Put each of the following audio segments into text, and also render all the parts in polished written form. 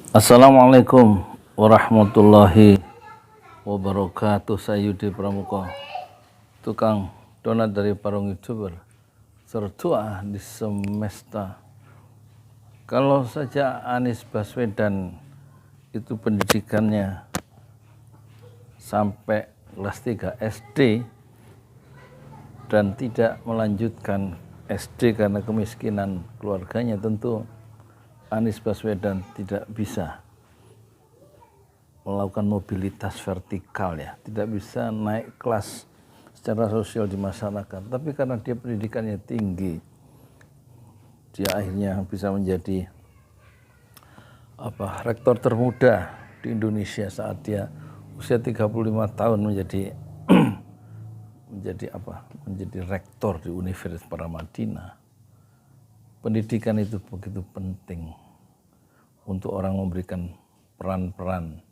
Assalamualaikum warahmatullahi wabarakatuh. Saya Yudi Pramuka, tukang donat dari Parung YouTuber, tertua di semesta. Kalau saja Anies Baswedan itu pendidikannya sampai kelas 3 SD dan tidak melanjutkan SD karena kemiskinan keluarganya, tentu Anies Baswedan tidak bisa melakukan mobilitas vertikal, ya, tidak bisa naik kelas secara sosial di masyarakat. Tapi karena dia pendidikannya tinggi, dia akhirnya bisa menjadi rektor termuda di Indonesia saat dia usia 35 tahun menjadi rektor di Universitas Paramadina. Pendidikan itu begitu penting untuk orang memberikan peran-peran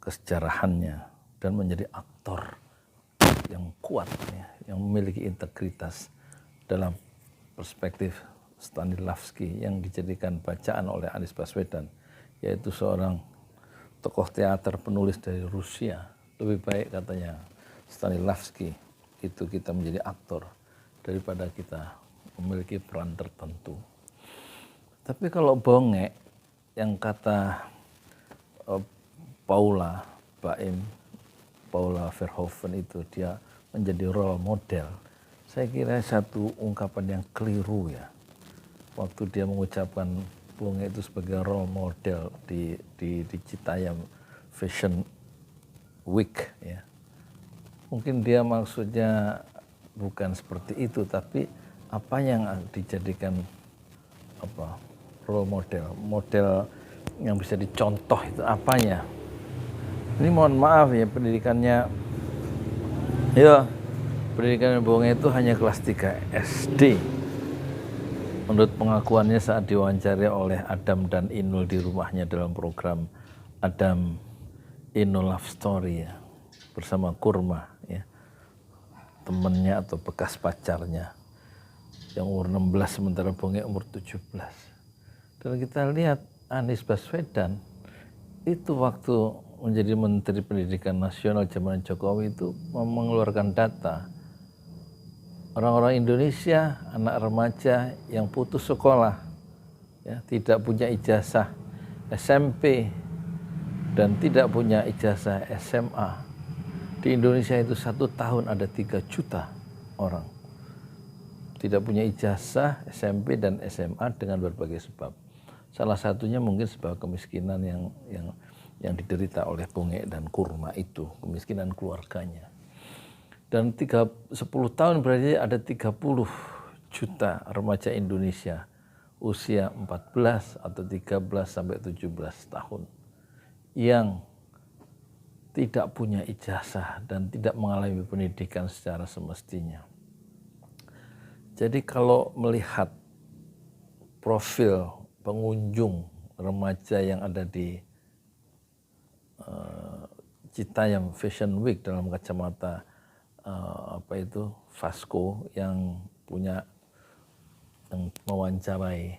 kesejarahannya dan menjadi aktor yang kuat, ya, yang memiliki integritas dalam perspektif Stanislavski yang dijadikan bacaan oleh Anies Baswedan, yaitu seorang tokoh teater penulis dari Rusia. Lebih baik, katanya Stanislavski, itu kita menjadi aktor daripada kita memiliki peran tertentu. Tapi kalau bongek, yang kata Paula Verhoeven itu dia menjadi role model, saya kira satu ungkapan yang keliru, ya, waktu dia mengucapkan bongek itu sebagai role model di Citayam Fashion Week, ya. Mungkin dia maksudnya bukan seperti itu, tapi apa yang dijadikan role model yang bisa dicontoh itu apanya. Ini mohon maaf, ya, pendidikannya bongek itu hanya kelas 3 SD. Menurut pengakuannya saat diwawancari oleh Adam dan Inul di rumahnya dalam program Adam Inul Love Story, ya, bersama Kurma, ya, temennya atau bekas pacarnya yang umur 16 sementara bongek umur 17. Dan kita lihat Anies Baswedan itu waktu menjadi Menteri Pendidikan Nasional zaman Jokowi itu mengeluarkan data orang-orang Indonesia, anak remaja yang putus sekolah, ya, tidak punya ijazah SMP dan tidak punya ijazah SMA. Di Indonesia itu 1 tahun ada 3 juta orang tidak punya ijazah SMP dan SMA dengan berbagai sebab. Salah satunya mungkin sebab kemiskinan yang diderita oleh bongek dan Kurma itu, kemiskinan keluarganya. Dan 10 tahun berarti ada 30 juta remaja Indonesia usia 14 atau 13 sampai 17 tahun yang tidak punya ijazah dan tidak mengalami pendidikan secara semestinya. Jadi kalau melihat profil pengunjung remaja yang ada di Citayam Fashion Week dalam kacamata Vasco yang mewawancarai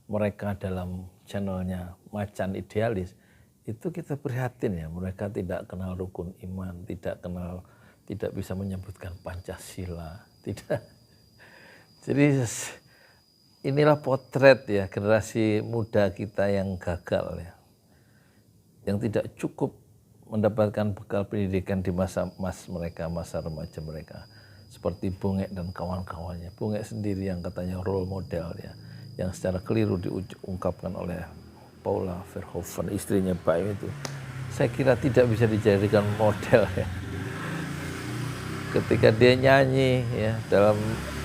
mereka dalam channelnya Macan Idealis, itu kita prihatin, ya, mereka tidak kenal rukun iman, tidak bisa menyebutkan Pancasila, tidak. Jadi inilah potret, ya, generasi muda kita yang gagal, ya, yang tidak cukup mendapatkan bekal pendidikan di masa remaja mereka, seperti bongek dan kawan-kawannya. Bongek sendiri yang katanya role model, ya, yang secara keliru diungkapkan oleh Paula Verhoeven, istrinya Baim itu, saya kira tidak bisa dijadikan model, ya. Ketika dia nyanyi, ya, dalam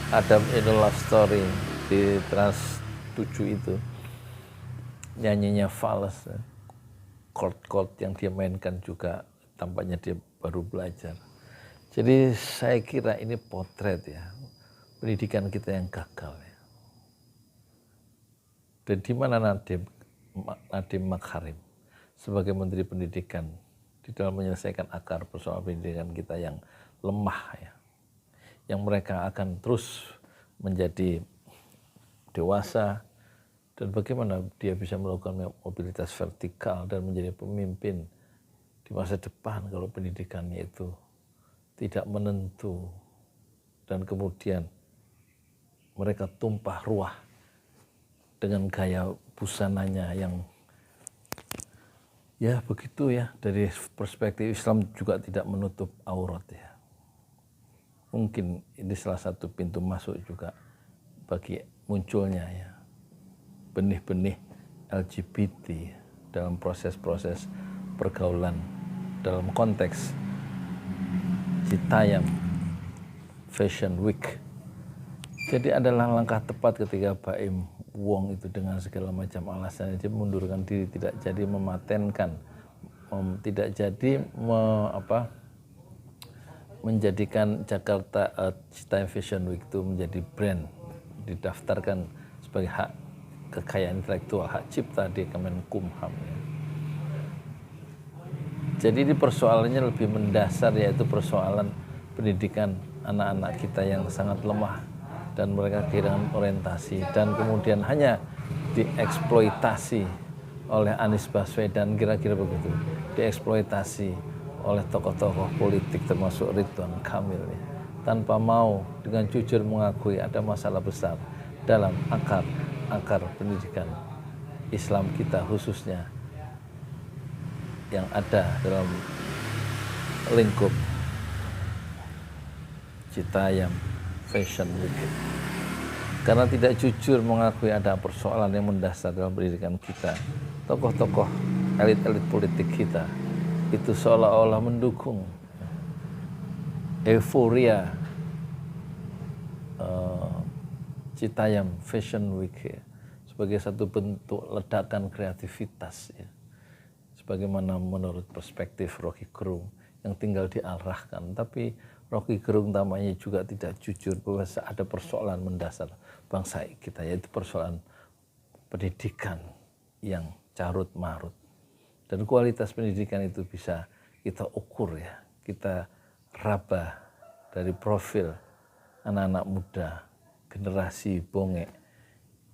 Adam Inul Love Story di Trans 7 itu, nyanyinya fals, chord yang dia mainkan juga tampaknya dia baru belajar. Jadi saya kira ini potret, ya, pendidikan kita yang gagal, ya. Dan di mana Nadiem Makarim sebagai Menteri Pendidikan di dalam menyelesaikan akar persoalan pendidikan kita yang lemah, ya, yang mereka akan terus menjadi dewasa Dan bagaimana dia bisa melakukan mobilitas vertikal dan menjadi pemimpin di masa depan kalau pendidikannya itu tidak menentu dan kemudian mereka tumpah ruah dengan gaya busananya yang ya begitu ya, dari perspektif Islam juga tidak menutup aurat ya. Mungkin ini salah satu pintu masuk juga bagi munculnya ya benih-benih LGBT dalam proses-proses pergaulan dalam konteks Citayam Fashion Week. Jadi adalah langkah tepat ketika Baim Wong itu dengan segala macam alasan dia mundurkan diri, tidak jadi mematenkan, tidak jadi menjadikan Jakarta Citayam Fashion Week itu menjadi brand, didaftarkan sebagai hak kekayaan intelektual, hak cipta di Kemenkumham. Jadi ini persoalannya lebih mendasar, yaitu persoalan pendidikan anak-anak kita yang sangat lemah dan mereka kehilangan orientasi dan kemudian hanya dieksploitasi oleh Anies Baswedan, kira-kira begitu, dieksploitasi oleh tokoh-tokoh politik termasuk Ridwan Kamil ya, tanpa mau dengan jujur mengakui ada masalah besar dalam akar pendidikan Islam kita, khususnya yang ada dalam lingkup Citayam Fashion Week. Karena tidak jujur mengakui ada persoalan yang mendasar dalam pendidikan kita, tokoh-tokoh elit-elit politik kita itu seolah-olah mendukung euforia Citayam Fashion Week ya, sebagai satu bentuk ledakan kreativitas ya. Sebagaimana menurut perspektif Rocky Gerung yang tinggal diarahkan, tapi Rocky Gerung tampaknya juga tidak jujur bahwa ada persoalan mendasar bangsa kita, yaitu persoalan pendidikan yang carut marut. Dan kualitas pendidikan itu bisa kita ukur ya, kita raba dari profil anak-anak muda, generasi bongek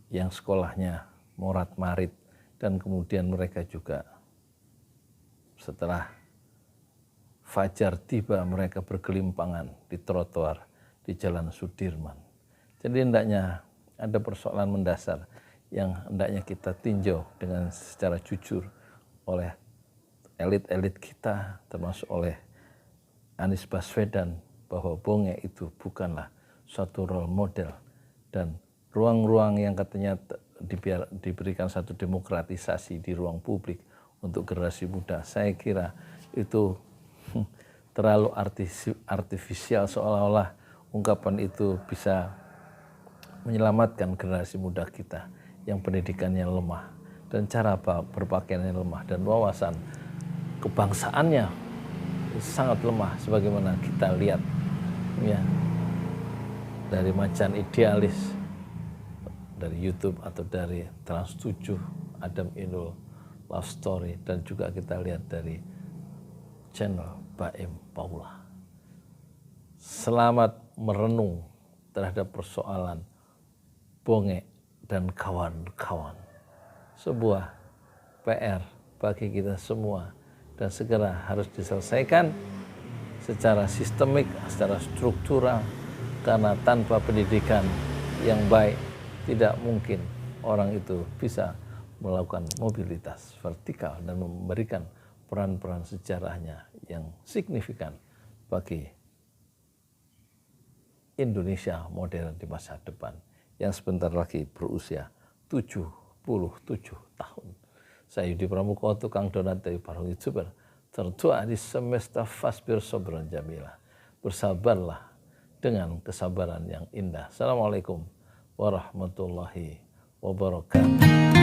yang sekolahnya morat-marit dan kemudian mereka juga setelah fajar tiba mereka bergelimpangan di trotoar di Jalan Sudirman. Jadi hendaknya ada persoalan mendasar yang hendaknya kita tinjau dengan secara jujur oleh elit-elit kita, termasuk oleh Anies Baswedan, bahwa bongek itu bukanlah suatu role model dan ruang-ruang yang katanya diberikan satu demokratisasi di ruang publik untuk generasi muda, saya kira itu terlalu artifisial, seolah-olah ungkapan itu bisa menyelamatkan generasi muda kita yang pendidikannya lemah dan cara berpakaiannya lemah dan wawasan kebangsaannya sangat lemah, sebagaimana kita lihat ya dari Macan Idealis, dari YouTube atau dari Trans 7, Adam Inul Love Story, dan juga kita lihat dari channel Baim Paula. Selamat merenung terhadap persoalan bongek dan kawan-kawan. Sebuah PR bagi kita semua dan segera harus diselesaikan secara sistemik, secara struktural, karena tanpa pendidikan yang baik tidak mungkin orang itu bisa melakukan mobilitas vertikal dan memberikan peran-peran sejarahnya yang signifikan bagi Indonesia modern di masa depan yang sebentar lagi berusia 77 tahun. Saya Yudi Pramuko, tukang donat dari para YouTuber tertua di semesta Fasbir Sobron Jamila. Bersabarlah dengan kesabaran yang indah. Assalamualaikum warahmatullahi wabarakatuh.